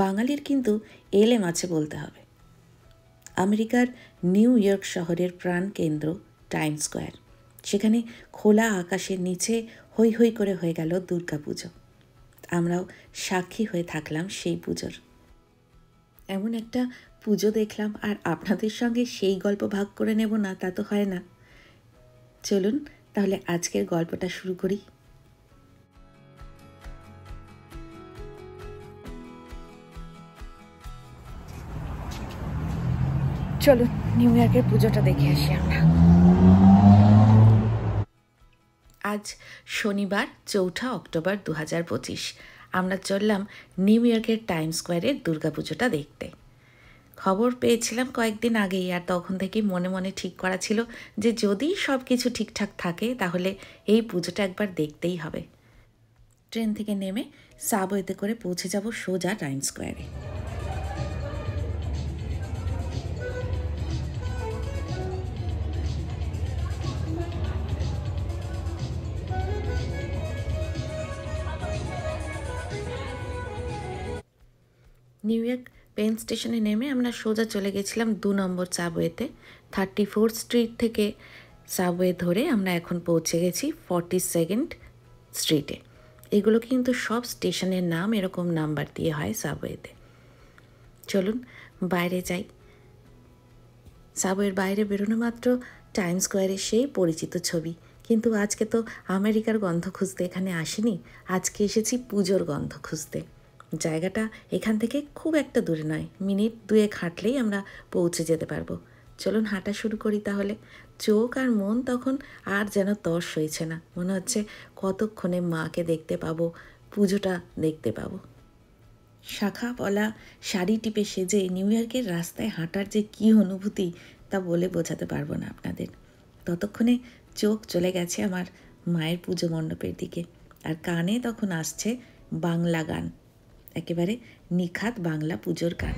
বাঙালির কিন্তু এলেম আছে বলতে হবে। আমেরিকার নিউ ইয়র্ক শহরের প্রাণকেন্দ্র টাইম স্কোয়ার, সেখানে খোলা আকাশের নিচে হৈ হৈ করে হয়ে গেল দুর্গাপুজো। আমরাও সাক্ষী হয়ে থাকলাম সেই পুজোর। এমন একটা পুজো দেখলাম আর আপনাদের সঙ্গে সেই গল্প ভাগ করে নেব না, তা তো হয় না। চলুন তাহলে আজকের গল্পটা শুরু করি। চলুন নিউ ইয়র্কের পুজোটা দেখে আসি আমরা। আজ শনিবার 4 অক্টোবর 2025। আমরা চললাম নিউ ইয়র্কের টাইম স্কোয়ারের দুর্গাপুজোটা দেখতে। খবর পেয়েছিলাম কয়েকদিন আগেই, আর তখন থেকেই মনে মনে ঠিক করা ছিল যে যদি সব কিছু ঠিকঠাক থাকে তাহলে এই পুজোটা একবার দেখতেই হবে। ট্রেন থেকে নেমে সাবওয়েতে করে পৌঁছে যাব সোজা টাইম স্কোয়ারে। নিউ ইয়র্ক পেন স্টেশনে নেমে আমরা সোজা চলে গেছিলাম 2 নম্বর সাবওয়েতে। 34th স্ট্রিট থেকে সাবওয়ে ধরে আমরা এখন পৌঁছে গেছি 42nd স্ট্রিটে। এগুলো কিন্তু সব স্টেশনের নাম, এরকম নাম্বার দিয়ে হয় সাবওয়েতে। চলুন বাইরে যাই। সাবওয়ের বাইরে বেরোনো মাত্র টাইম স্কোয়ারের সেই পরিচিত ছবি, কিন্তু আজকে তো আমেরিকার গন্ধ খুঁজতে এখানে আসিনি, আজকে এসেছি পুজোর গন্ধ খুঁজতে। জায়গাটা এখান থেকে খুব একটা দূরে নয়, মিনিট 2 হাঁটলেই আমরা পৌঁছে যেতে পারবো। চলুন হাঁটা শুরু করি তাহলে। চোখ আর মন তখন আর যেন তর সইছে না, মনে হচ্ছে কতক্ষণে মাকে দেখতে পাবো, পুজোটা দেখতে পাবো। শাখা পলা শাড়ি টিপে সেজে নিউ ইয়র্কের রাস্তায় হাঁটার যে কী অনুভূতি তা বলে বোঝাতে পারবো না আপনাদের। ততক্ষণে চোখ চলে গেছে আমার মায়ের পুজো মণ্ডপের দিকে, আর কানে তখন আসছে বাংলা গান, একেবারে নিখাত বাংলা পুজোর গান।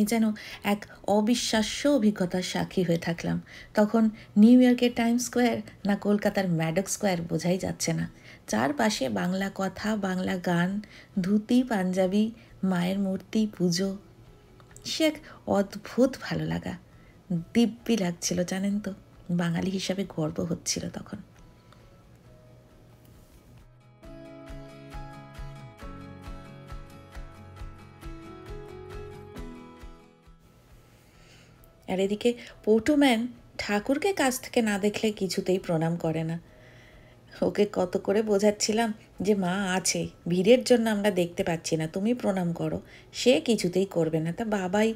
এই যেন এক অবিশ্বাস্য অভিজ্ঞতার সাক্ষী হয়ে থাকলাম। তখন নিউ ইয়র্কের টাইম স্কোয়ার না কলকাতার ম্যাডক স্কোয়ার বোঝাই যাচ্ছে না। চারপাশে বাংলা কথা, বাংলা গান, ধুতি পাঞ্জাবি, মায়ের মূর্তি, পুজো। সে এক অদ্ভুত ভালো লাগা, দিব্যি লাগছিল জানেন তো। বাঙালি হিসাবে গর্ব হচ্ছিল তখন। আর এদিকে পটুম্যান ঠাকুরকে কাছ থেকে না দেখলে কিছুতেই প্রণাম করে না। ওকে কত করে বোঝাচ্ছিলাম যে মা আছে, ভিড়ের জন্য আমরা দেখতে পাচ্ছি না, তুমি প্রণাম করো। সে কিছুতেই করবে না, তা বাবাই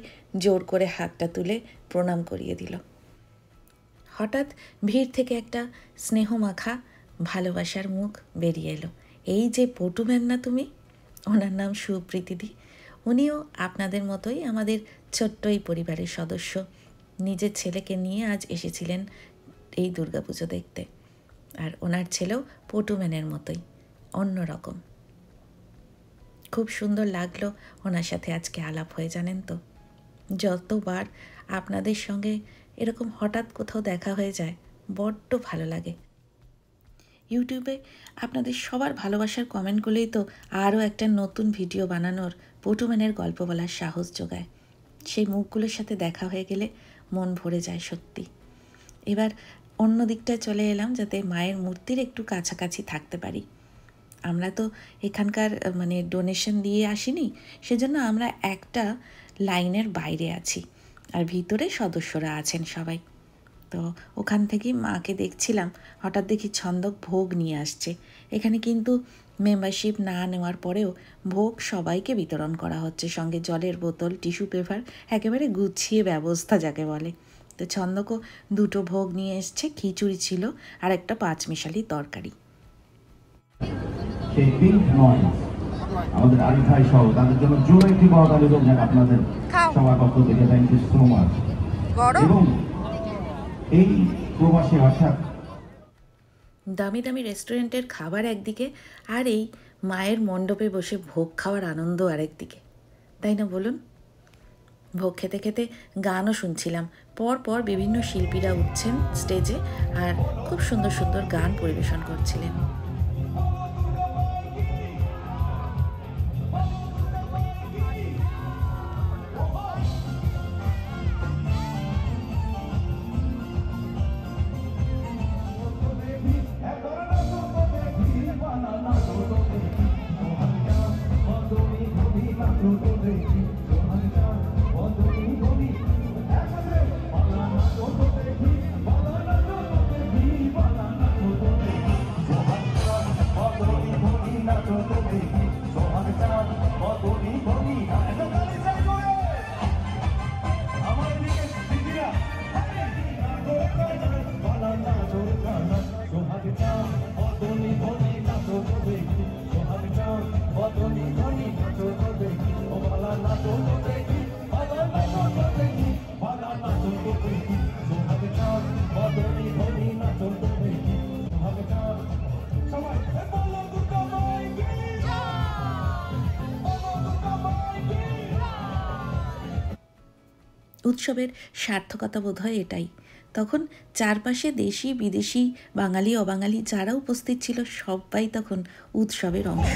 জোর করে হাতটা তুলে প্রণাম করিয়ে দিল। হঠাৎ ভিড় থেকে একটা স্নেহমাখা ভালোবাসার মুখ বেরিয়ে এলো। এই যে পটুম্যান না তুমি, ওনার নাম সুপ্রীতিদি। উনিও আপনাদের মতোই আমাদের ছোট্ট এই পরিবারের সদস্য। নিজের ছেলেকে নিয়ে আজ এসেছিলেন এই দুর্গাপুজো দেখতে। আর ওনার ছেলেও পটুম্যানের মতোই, অন্যরকম। খুব সুন্দর লাগলো ওনার সাথে আজকে আলাপ হয়ে, জানেন তো। যতবার আপনাদের সঙ্গে এরকম হঠাৎ কোথাও দেখা হয়ে যায় বড্ড ভালো লাগে। ইউটিউবে আপনাদের সবার ভালোবাসার কমেন্টগুলোই তো আরও একটা নতুন ভিডিও বানানোর, পটুম্যানের গল্প বলার সাহস যোগায়। সেই মুখগুলোর সাথে দেখা হয়ে গেলে মন ভরে যায় সত্যি। এবার অন্য দিকটায় চলে এলাম যাতে মায়ের মূর্তির একটু কাছাকাছি থাকতে পারি। আমরা তো এখানকার ডোনেশন দিয়ে আসিনি, সেজন্য আমরা একটা লাইনের বাইরে আছি, আর ভিতরে সদস্যরা আছেন সবাই। তো ওখান থেকেই মাকে দেখছিলাম, হঠাৎ দেখি ছন্দক ভোগ নিয়ে আসছে। এখানে কিন্তু মেম্বারশিপ না নেওয়ার পরেও ভোগ সবাইকে বিতরণ করা হচ্ছে, সঙ্গে জলের বোতল, টিস্যু পেপার, একেবারে গুছিয়ে ব্যবস্থা যাকে বলে। তো ছন্দকও দুটো ভোগ নিয়ে এসছে, খিচুড়ি ছিল আর একটা পাঁচমিশালি তরকারি। আমাদের আরিফ ভাই সহ তাদের জন্য জোরে একটি করতালি হোক যাক আপনাদের সবার পক্ষ থেকে। Thank you so much. এবং এই প্রবাসী অর্থাৎ দামি দামি রেস্টুরেন্টের খাবার একদিকে, আর এই মায়ের মণ্ডপে বসে ভোগ খাওয়ার আনন্দ আরেকদিকে, তাই না বলুন? ভোগ খেতে খেতে গানও শুনছিলাম। পর পর বিভিন্ন শিল্পীরা উঠছেন স্টেজে আর খুব সুন্দর সুন্দর গান পরিবেশন করছিলেন। উৎসবের সার্থকতা বোধ হয় এটাই। তখন চারপাশে দেশি বিদেশি বাঙালি অবাঙালি যারা উপস্থিত ছিল সবাই তখন উৎসবের অংশ।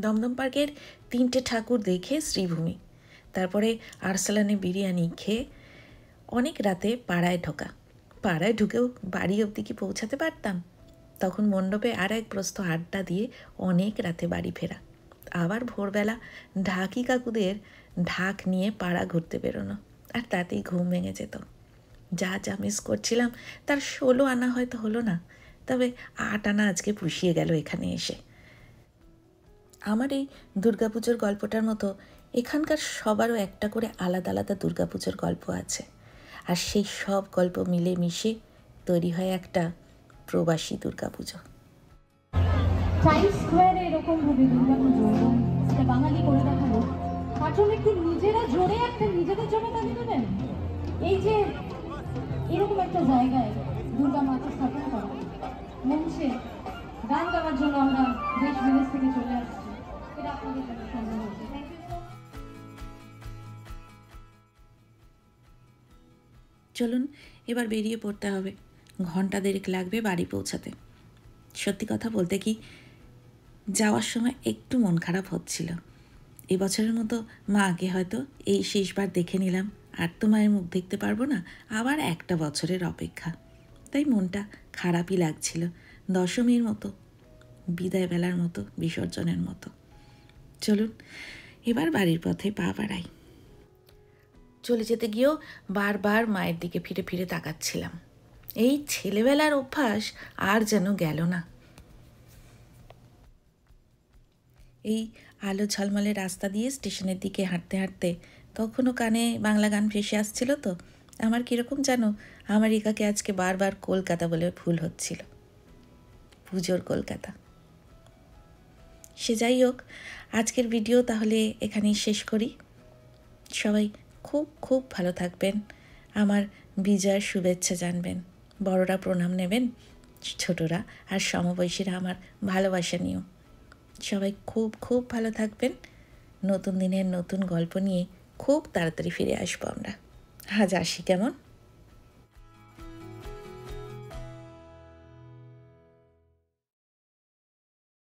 দমদম পার্কের 3টে ঠাকুর দেখে শ্রীভূমি, তারপরে আরসালানে বিরিয়ানি খেয়ে অনেক রাতে পাড়ায় ঢোকা। পাড়ায় ঢুকেও বাড়ি অবধি কি পৌঁছাতে পারতাম? তখন মণ্ডপে আর এক প্রস্থ আড্ডা দিয়ে অনেক রাতে বাড়ি ফেরা। আবার ভোরবেলা ঢাকি কাকুদের ঢাক নিয়ে পাড়া ঘুরতে বেরোনো, আর তাতেই ঘুম ভেঙে যেত। যা যা মিস করছিলাম তার 16 আনা হয়তো হলো না, তবে 8 আনা আজকে পুষিয়ে গেল এখানে এসে। আমার এই দুর্গাপুজোর গল্পটার মতো এখানকার সবারও একটা করে আলাদা আলাদা দুর্গাপুজোর গল্প আছে, আর সেই সব গল্প মিলে মিশে তৈরি হয় একটা প্রবাসী দুর্গাপুজো। টাইমস স্কোয়ারে এরকম ভাবে দুর্গাপুজো সেটা বাঙালি করে দেখালো, আসলে একটু নিজেরা জোরে একটা নিজেদের জন্য দাবি দেবেন। এই যে এরকম একটা জায়গায় দুর্গা মাকে স্থাপন করা, মঞ্চে গান গাওয়ার জন্য আমরা দেশ বিদেশ থেকে চলে আসছি, এটা আপনাদের জন্য সম্ভব হয়েছে। চলুন এবার বেরিয়ে পড়তে হবে, ঘন্টা দেড়েক লাগবে বাড়ি পৌঁছাতে। সত্যি কথা বলতে কি, যাওয়ার সময় একটু মন খারাপ হচ্ছিল। এবছরের মতো মাকে হয়তো এই শেষবার দেখে নিলাম, আর তো মায়ের মুখ দেখতে পারবো না, আবার একটা বছরের অপেক্ষা। তাই মনটা খারাপই লাগছিল, দশমীর মতো, বিদায় বেলার মতো, বিসর্জনের মতো। চলুন এবার বাড়ির পথে পা বাড়াই। চলে যেতে গিয়েও বারবার মায়ের দিকে ফিরে ফিরে তাকাচ্ছিলাম। এই ছেলেবেলার অভ্যাস আর যেন গেল না। এই আলো ঝলমলে রাস্তা দিয়ে স্টেশনের দিকে হাঁটতে হাঁটতে তখনও কানে বাংলা গান ভেসে আসছিল। তো আমার কীরকম যেন আমার একাকে আজকে বারবার কলকাতা বলে ভুল হচ্ছিল, পুজোর কলকাতা। সে যাই হোক, আজকের ভিডিও তাহলে এখানেই শেষ করি। সবাই খুব খুব ভালো থাকবেন, আমার বিজয়ের শুভেচ্ছা জানবেন, বড়রা প্রণাম নেবেন, ছোটরা আর সমবয়সীরা আমার ভালোবাসা নিও। সবাই খুব খুব ভালো থাকবেন। নতুন দিনের নতুন গল্প নিয়ে খুব তাড়াতাড়ি ফিরে আসবো আমরা। আজ আসি, কেমন?